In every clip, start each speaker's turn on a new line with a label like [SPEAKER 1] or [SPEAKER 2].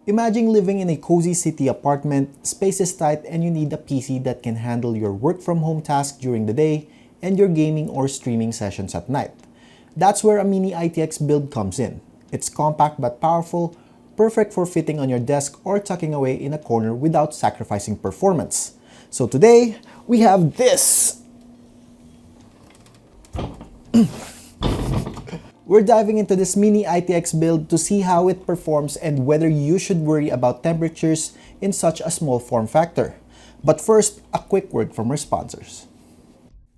[SPEAKER 1] Imagine living in a cozy city apartment, space is tight and you need a PC that can handle your work from home tasks during the day and your gaming or streaming sessions at night. That's where a Mini-itx build comes in. It's compact but powerful, perfect for fitting on your desk or tucking away in a corner without sacrificing performance. So today, we have this! We're diving into this Mini-itx build to see how it performs and whether you should worry about temperatures in such a small form factor. But first, a quick word from our sponsors.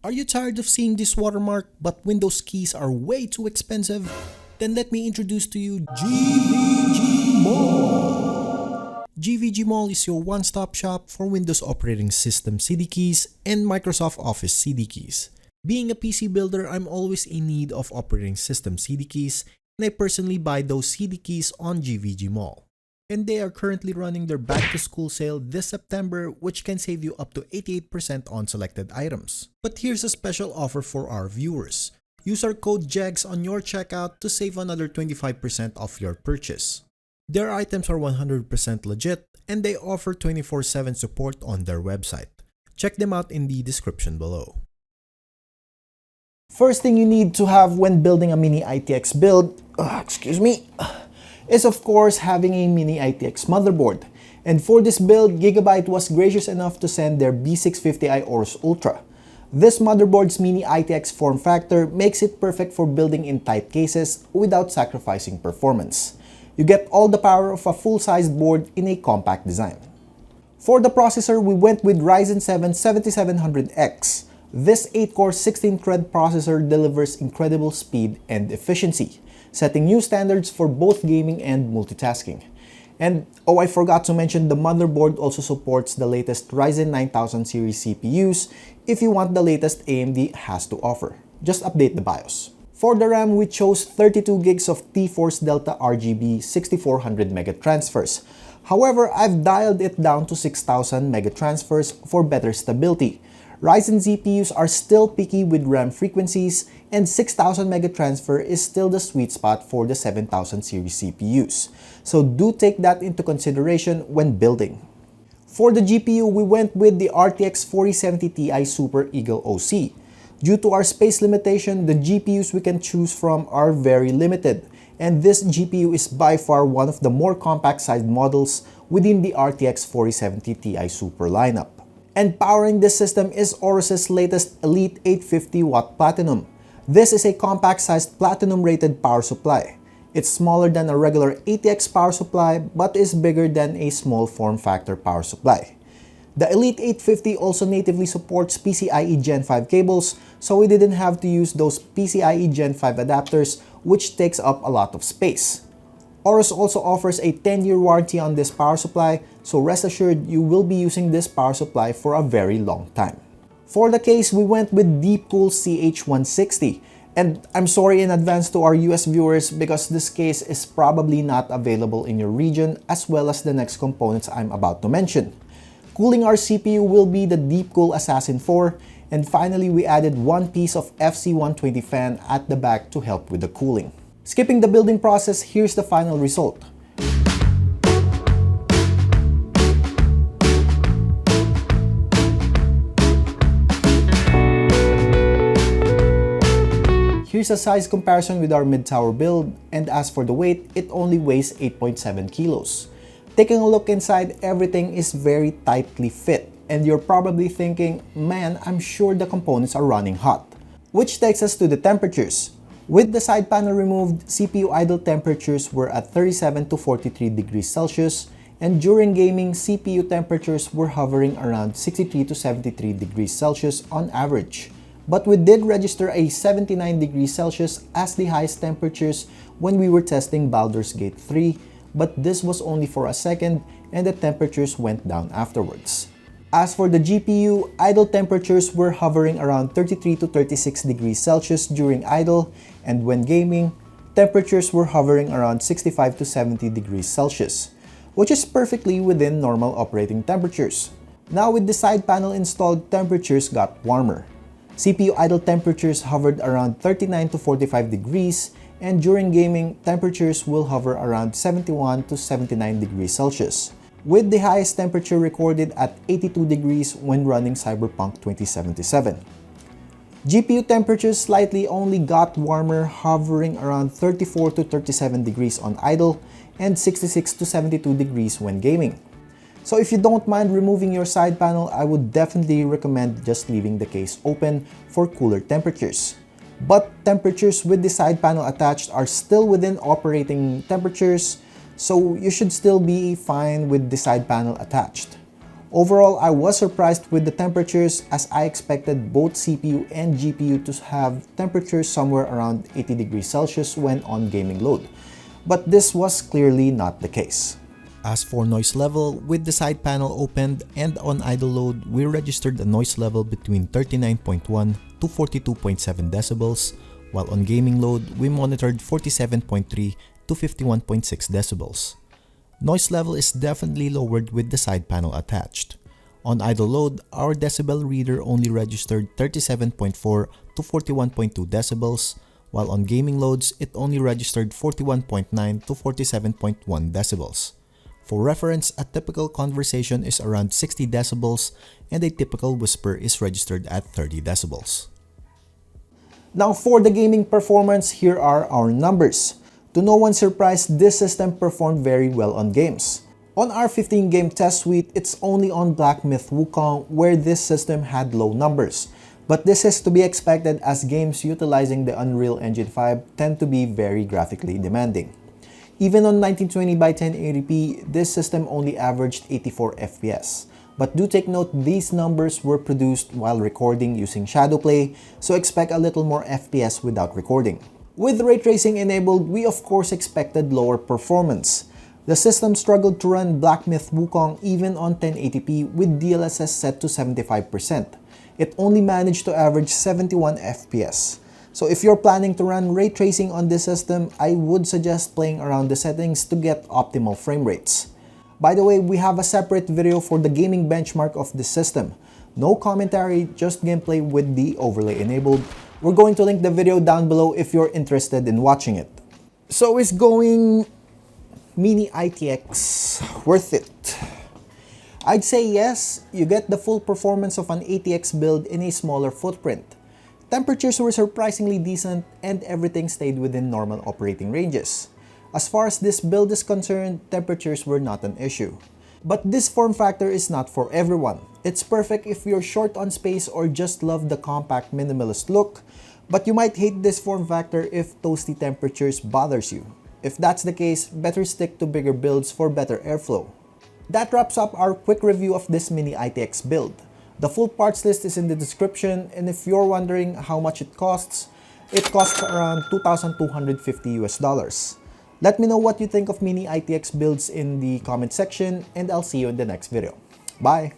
[SPEAKER 1] Are you tired of seeing this watermark but Windows keys are way too expensive? Then let me introduce to you GVG Mall. GVG Mall is your one-stop shop for Windows operating system CD keys and Microsoft Office CD keys. Being a PC builder, I'm always in need of operating system CD keys, and I personally buy those CD keys on GVG Mall. And they are currently running their back-to-school sale this September, which can save you up to 88% on selected items. But here's a special offer for our viewers. Use our code JEGS on your checkout to save another 25% off your purchase. Their items are 100% legit, and they offer 24/7 support on their website. Check them out in the description below. First thing you need to have when building a Mini-itx build, is of course having a Mini-itx motherboard. And for this build, Gigabyte was gracious enough to send their B650i Aorus Ultra. This motherboard's Mini-itx form factor makes it perfect for building in tight cases without sacrificing performance. You get all the power of a full-sized board in a compact design. For the processor, we went with Ryzen 7 7700X. This 8-core 16-thread processor delivers incredible speed and efficiency, setting new standards for both gaming and multitasking. And I forgot to mention the motherboard also supports the latest Ryzen 9000 series CPUs if you want the latest AMD has to offer. Just update the BIOS. For the RAM, we chose 32 gigs of Tforce Delta RGB 6400 megatransfers. However, I've dialed it down to 6000 megatransfers for better stability. Ryzen CPUs are still picky with RAM frequencies, and 6000 megatransfer is still the sweet spot for the 7000 series CPUs. So do take that into consideration when building. For the GPU, we went with the RTX 4070 Ti Super Eagle OC. Due to our space limitation, the GPUs we can choose from are very limited, and this GPU is by far one of the more compact-sized models within the RTX 4070 Ti Super lineup. And powering this system is Aorus's latest Elite 850W Platinum. This is a compact-sized platinum-rated power supply. It's smaller than a regular ATX power supply but is bigger than a small form factor power supply. The Elite 850 also natively supports PCIe Gen 5 cables, so we didn't have to use those PCIe Gen 5 adapters, which takes up a lot of space. Aorus also offers a 10-year warranty on this power supply, so rest assured you will be using this power supply for a very long time. For the case, we went with Deepcool CH160, and I'm sorry in advance to our US viewers because this case is probably not available in your region, as well as the next components I'm about to mention. Cooling our CPU will be the Deepcool Assassin 4, and finally we added one piece of FC120 fan at the back to help with the cooling. Skipping the building process, here's the final result. Here's a size comparison with our mid-tower build, and as for the weight, it only weighs 8.7 kilos. Taking a look inside, everything is very tightly fit, and you're probably thinking, man, I'm sure the components are running hot. Which takes us to the temperatures. With the side panel removed, CPU idle temperatures were at 37 to 43 degrees Celsius, and during gaming, CPU temperatures were hovering around 63 to 73 degrees Celsius on average. But we did register a 79 degrees Celsius as the highest temperatures when we were testing Baldur's Gate 3, but this was only for a second and the temperatures went down afterwards. As for the GPU, idle temperatures were hovering around 33 to 36 degrees Celsius during idle, and when gaming, temperatures were hovering around 65 to 70 degrees Celsius, which is perfectly within normal operating temperatures. Now with the side panel installed, temperatures got warmer. CPU idle temperatures hovered around 39 to 45 degrees, and during gaming, temperatures will hover around 71 to 79 degrees Celsius, with the highest temperature recorded at 82 degrees when running Cyberpunk 2077. GPU temperatures slightly only got warmer, hovering around 34 to 37 degrees on idle and 66 to 72 degrees when gaming. So if you don't mind removing your side panel, I would definitely recommend just leaving the case open for cooler temperatures. But temperatures with the side panel attached are still within operating temperatures, so you should still be fine with the side panel attached. Overall, I was surprised with the temperatures as I expected both CPU and GPU to have temperatures somewhere around 80 degrees Celsius when on gaming load, but this was clearly not the case. As for noise level, with the side panel opened and on idle load, we registered a noise level between 39.1 to 42.7 decibels, while on gaming load, we monitored 47.3 to 51.6 decibels. Noise level is definitely lowered with the side panel attached. On idle load, our decibel reader only registered 37.4 to 41.2 decibels, while on gaming loads, it only registered 41.9 to 47.1 decibels. For reference, a typical conversation is around 60 decibels and a typical whisper is registered at 30 decibels. Now for the gaming performance, here are our numbers. To no one's surprise, this system performed very well on games. On our 15-game test suite, it's only on Black Myth Wukong where this system had low numbers. But this is to be expected as games utilizing the Unreal Engine 5 tend to be very graphically demanding. Even on 1920 by 1080p, this system only averaged 84 FPS. But do take note, these numbers were produced while recording using Shadowplay, so expect a little more FPS without recording. With ray tracing enabled, we of course expected lower performance. The system struggled to run Black Myth Wukong even on 1080p with DLSS set to 75%. It only managed to average 71 FPS. So if you're planning to run ray tracing on this system, I would suggest playing around the settings to get optimal frame rates. By the way, we have a separate video for the gaming benchmark of this system. No commentary, just gameplay with the overlay enabled. We're going to link the video down below if you're interested in watching it. So is going Mini-itx worth it? I'd say yes. You get the full performance of an ATX build in a smaller footprint. Temperatures were surprisingly decent and everything stayed within normal operating ranges. As far as this build is concerned, temperatures were not an issue. But this form factor is not for everyone. It's perfect if you're short on space or just love the compact minimalist look, but you might hate this form factor if toasty temperatures bothers you. If that's the case, better stick to bigger builds for better airflow. That wraps up our quick review of this Mini-itx build. The full parts list is in the description, and if you're wondering how much it costs around $2,250 US. Let me know what you think of Mini-itx builds in the comment section, and I'll see you in the next video. Bye!